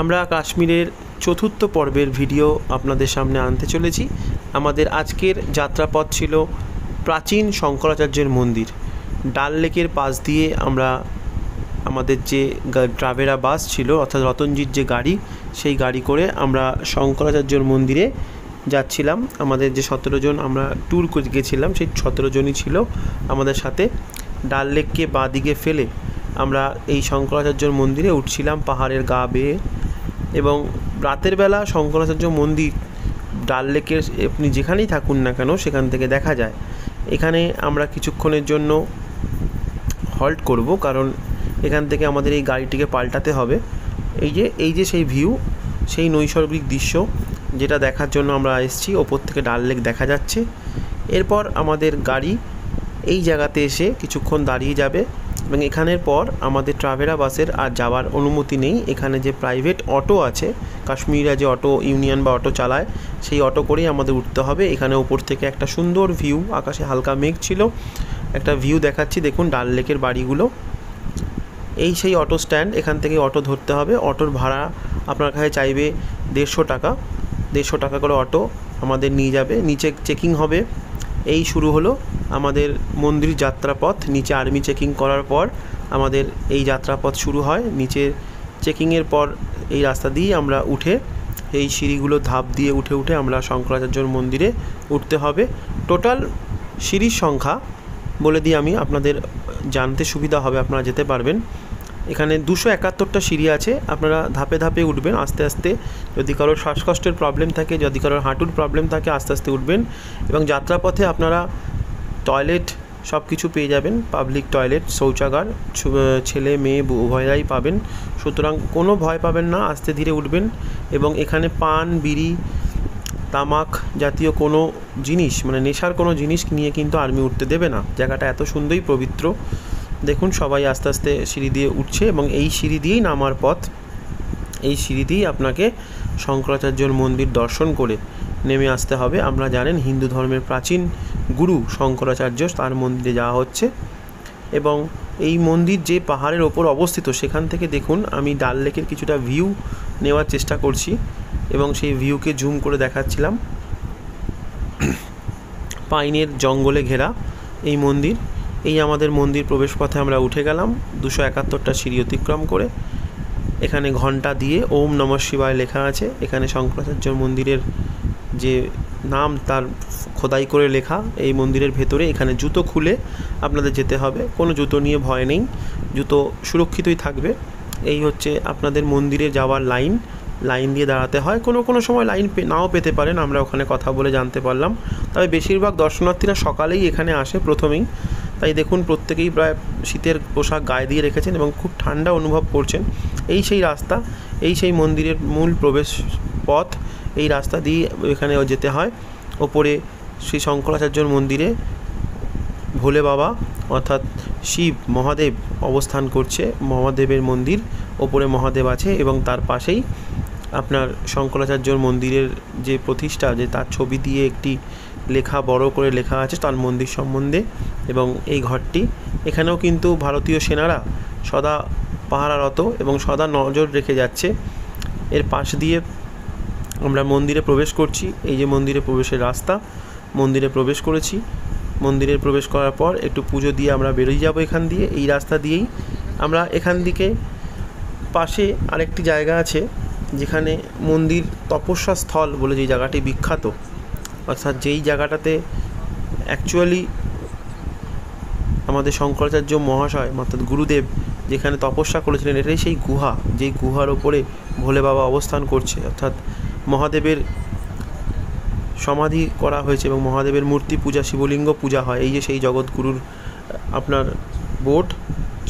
আমরা কাশ্মীরের চতুর্থ পর্বের ভিডিও আপনাদের সামনে আনতে চলেছি। আমাদের আজকের যাত্রাপথ ছিল প্রাচীন শঙ্করাচার্যের মন্দির। ডাল লেকের পাশ দিয়ে আমরা আমাদের যে ট্রাভেরা বাস ছিল অর্থাৎ রতনজির যে গাড়ি, সেই গাড়ি করে আমরা শঙ্করাচার্যর মন্দিরে যাচ্ছিলাম। আমাদের যে 17 জন আমরা ট্যুর করে গেছিলাম, সেই 17 জনই ছিল আমাদের সাথে। ডাল লেককে বাঁ দিকে ফেলে আমরা এই শঙ্করাচার্যর মন্দিরে উঠছিলাম পাহাড়ের গা বেয়ে। এবং রাতের বেলা শঙ্করাচার্য মন্দির ডাল লেকের আপনি যেখানেই থাকুন না কেন সেখান থেকে দেখা যায়। এখানে আমরা কিছুক্ষণের জন্য হল্ট করব, কারণ এখান থেকে আমাদের এই গাড়িটিকে পাল্টাতে হবে। এই যে সেই ভিউ, সেই নৈসর্গিক দৃশ্য যেটা দেখার জন্য আমরা এসেছি। ওপর থেকে ডাল লেক দেখা যাচ্ছে। এরপর আমাদের গাড়ি এই জায়গাতে এসে কিছুক্ষণ দাঁড়িয়ে যাবে এবং এখানের পর আমাদের ট্রাভেরা বাসের আর যাওয়ার অনুমতি নেই। এখানে যে প্রাইভেট অটো আছে, কাশ্মীরা যে অটো ইউনিয়ন বা অটো চালায়, সেই অটো করেই আমাদের উঠতে হবে। এখানে ওপর থেকে একটা সুন্দর ভিউ, আকাশে হালকা মেঘ ছিল, একটা ভিউ দেখাচ্ছি। দেখুন ডাল লেকের বাড়িগুলো। এই সেই অটো স্ট্যান্ড, এখান থেকে অটো ধরতে হবে। অটোর ভাড়া আপনার কাছে চাইবে 150 টাকা। 150 টাকা করে অটো আমাদের নিয়ে যাবে। নিচে চেকিং হবে। এই শুরু হলো আমাদের মন্দির যাত্রাপথ। নিচে আর্মি চেকিং করার পর আমাদের এই যাত্রাপথ শুরু হয়। নিচে চেকিংয়ের পর এই রাস্তা দিয়ে আমরা উঠে, এই সিঁড়িগুলো ধাপ দিয়ে উঠে উঠে আমরা শঙ্করাচার্যর মন্দিরে উঠতে হবে। টোটাল সিঁড়ির সংখ্যা বলে দিই আমি, আপনাদের জানতে সুবিধা হবে, আপনারা যেতে পারবেন। এখানে 271টা সিঁড়ি আছে। আপনারা ধাপে ধাপে উঠবেন আস্তে আস্তে। যদি কারোর শ্বাসকষ্টের প্রবলেম থাকে, যদি কারোর হাঁটুর প্রবলেম থাকে, আস্তে আস্তে উঠবেন। এবং যাত্রাপথে আপনারা টয়লেট সব কিছু পেয়ে যাবেন, পাবলিক টয়লেট, শৌচাগার, ছেলে মেয়ে উভয়রাই পাবেন। সুতরাং কোনো ভয় পাবেন না, আস্তে ধীরে উঠবেন। এবং এখানে পান, বিড়ি, তামাক জাতীয় কোনো জিনিস, মানে নেশার কোনো জিনিস নিয়ে কিন্তু আর্মি উঠতে দেবে না। জায়গাটা এত সুন্দরই পবিত্র। দেখুন সবাই আস্তে আস্তে সিঁড়ি দিয়ে উঠছে এবং এই সিঁড়ি দিয়েই নামার পথ। এই সিঁড়ি দিয়েই আপনাকে শঙ্করাচার্যর মন্দির দর্শন করে নেমে আসতে হবে। আমরা জানেন হিন্দু ধর্মের প্রাচীন গুরু শঙ্করাচার্য, তার মন্দিরে যাওয়া হচ্ছে। এবং এই মন্দির যে পাহাড়ের ওপর অবস্থিত, সেখান থেকে দেখুন আমি ডাল লেকের কিছুটা ভিউ নেওয়ার চেষ্টা করছি এবং সেই ভিউকে জুম করে দেখাচ্ছিলাম। পাইনের জঙ্গলে ঘেরা এই মন্দির। এই আমাদের মন্দির প্রবেশপথে আমরা উঠে গেলাম 271টা সিঁড়ি অতিক্রম করে। এখানে ঘণ্টা দিয়ে ওম নমঃ শিবায় লেখা আছে। এখানে শঙ্করাচার্য মন্দিরের যে নাম তার খোদাই করে লেখা। এই মন্দিরের ভেতরে এখানে জুতো খুলে আপনাদের যেতে হবে। কোনো জুতো নিয়ে ভয় নেই, জুতো সুরক্ষিতই থাকবে। এই হচ্ছে আপনাদের মন্দিরে যাওয়ার লাইন দিয়ে দাঁড়াতে হয়। কোনো সময় লাইন নাও পেতে পারেন, আমরা ওখানে কথা বলে জানতে পারলাম। তবে বেশিরভাগ দর্শনার্থীরা সকালেই এখানে আসে প্রথমেই। তাই দেখুন প্রত্যেকেই প্রায় শীতের পোশাক গায়ে দিয়ে রেখেছেন এবং খুব ঠান্ডা অনুভব করছেন। এই সেই রাস্তা, এই সেই মন্দিরের মূল প্রবেশ পথ। এই রাস্তা দিয়ে এখানে যেতে হয়। ওপরে শ্রী শঙ্করাচার্যর মন্দিরে ভোলে বাবা অর্থাৎ শিব মহাদেব অবস্থান করছে। মহাদেবের মন্দির, ওপরে মহাদেব আছে এবং তার পাশেই আপনার শঙ্করাচার্যর মন্দিরের যে প্রতিষ্ঠা, যে তার ছবি দিয়ে একটি লেখা বড় করে লেখা আছে তার মন্দির সম্বন্ধে। এবং এই ঘরটি, এখানেও কিন্তু ভারতীয় সেনারা সদা পাহারারত এবং সদা নজর রেখে যাচ্ছে। এর পাশ দিয়ে আমরা মন্দিরে প্রবেশ করছি। এই যে মন্দিরে প্রবেশের রাস্তা, মন্দিরে প্রবেশ করেছি। মন্দিরে প্রবেশ করার পর একটু পুজো দিয়ে আমরা বেরিয়ে যাব এখান দিয়ে। এই রাস্তা দিয়েই আমরা এখান থেকে পাশে আরেকটি জায়গা আছে যেখানে মন্দির তপস্যা স্থল বলে যে জায়গাটি বিখ্যাত, অর্থাৎ যেই জায়গাটাতে অ্যাকচুয়ালি আমাদের শঙ্করাচার্য মহাশয় অর্থাৎ গুরুদেব যেখানে তপস্যা করেছিলেন, এটাই সেই গুহা, যেই গুহার ওপরে ভোলে বাবা অবস্থান করছে। অর্থাৎ মহাদেবের সমাধি করা হয়েছে এবং মহাদেবের মূর্তি পূজা, শিবলিঙ্গ পূজা হয়। এই যে সেই জগৎগুরুর আপনার বোট,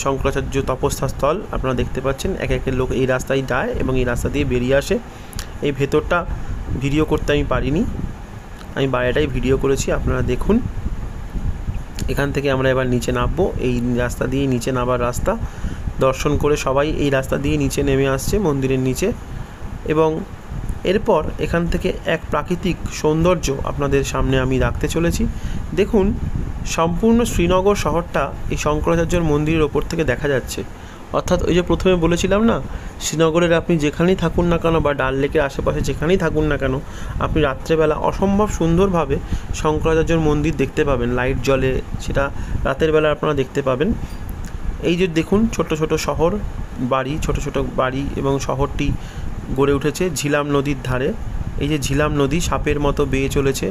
শঙ্করাচার্য তপস্যা স্থল আপনারা দেখতে পাচ্ছেন। এক একের লোক এই রাস্তায় যায় এবং এই রাস্তা দিয়ে বেরিয়ে আসে। এই ভেতরটা ভিডিও করতে আমি পারিনি, আমি বাইরেটাই ভিডিও করেছি, আপনারা দেখুন। এখান থেকে আমরা এবার নিচে নামবো। এই রাস্তা দিয়ে নিচে নামার রাস্তা দর্শন করে সবাই এই রাস্তা দিয়ে নিচে নেমে আসছে মন্দিরের নিচে। এবং এরপর এখান থেকে এক প্রাকৃতিক সৌন্দর্য আপনাদের সামনে আমি রাখতে চলেছি। দেখুন সম্পূর্ণ শ্রীনগর শহরটা এই শঙ্করাচার্যর মন্দিরের ওপর থেকে দেখা যাচ্ছে। অর্থাৎ ওই যে প্রথমে বলেছিলাম না, শ্রীনগরের আপনি যেখানেই থাকুন না কেন বা ডাল লেকের আশেপাশে যেখানেই থাকুন না কেন, আপনি রাত্রেবেলা অসম্ভব সুন্দরভাবে শঙ্করাচার্যর মন্দির দেখতে পাবেন। লাইট জ্বলে, সেটা রাতের বেলা আপনারা দেখতে পাবেন। এই যে দেখুন ছোট ছোট শহর, বাড়ি, ছোট ছোট বাড়ি, এবং শহরটি গড়ে উঠেছে ঝিলাম নদীর ধারে। এই যে ঝিলাম নদী সাপের মতো বেয়ে চলেছে,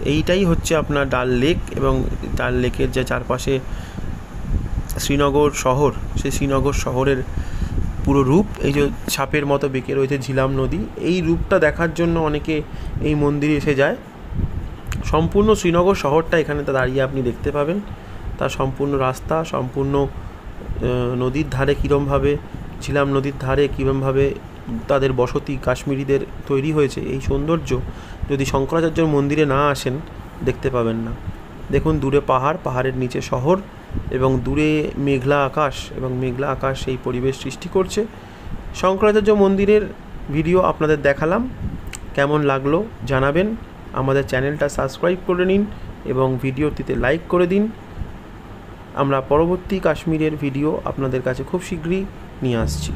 এইটাই হচ্ছে আপনার ডাল লেক। এবং ডাল লেকের যে চারপাশে শ্রীনগর শহর, সেই শ্রীনগর শহরের পুরো রূপ এই যে সাপের মতো বেঁকে রয়েছে ঝিলাম নদী। এই রূপটা দেখার জন্য অনেকে এই মন্দিরে এসে যায়। সম্পূর্ণ শ্রীনগর শহরটা এখানে দাঁড়িয়ে আপনি দেখতে পাবেন। তার সম্পূর্ণ রাস্তা, সম্পূর্ণ নদীর ধারে কীরমভাবে, ঝিলাম নদীর ধারে কীরমভাবে তাদের বসতি কাশ্মীরিদের তৈরি হয়েছে, এই সৌন্দর্য যদি শঙ্করাচার্যর মন্দিরে না আসেন দেখতে পাবেন না। দেখুন দূরে পাহাড়, পাহাড়ের নিচে শহর, এবং দূরে মেঘলা আকাশ, এবং মেঘলা আকাশ এই পরিবেশ সৃষ্টি করছে। শঙ্করাচার্য মন্দিরের ভিডিও আপনাদের দেখালাম, কেমন লাগলো জানাবেন। আমাদের চ্যানেলটা সাবস্ক্রাইব করে নিন এবং ভিডিওটিতে লাইক করে দিন। আমরা পরবর্তী কাশ্মীরের ভিডিও আপনাদের কাছে খুব শীঘ্রই নিয়ে আসছি।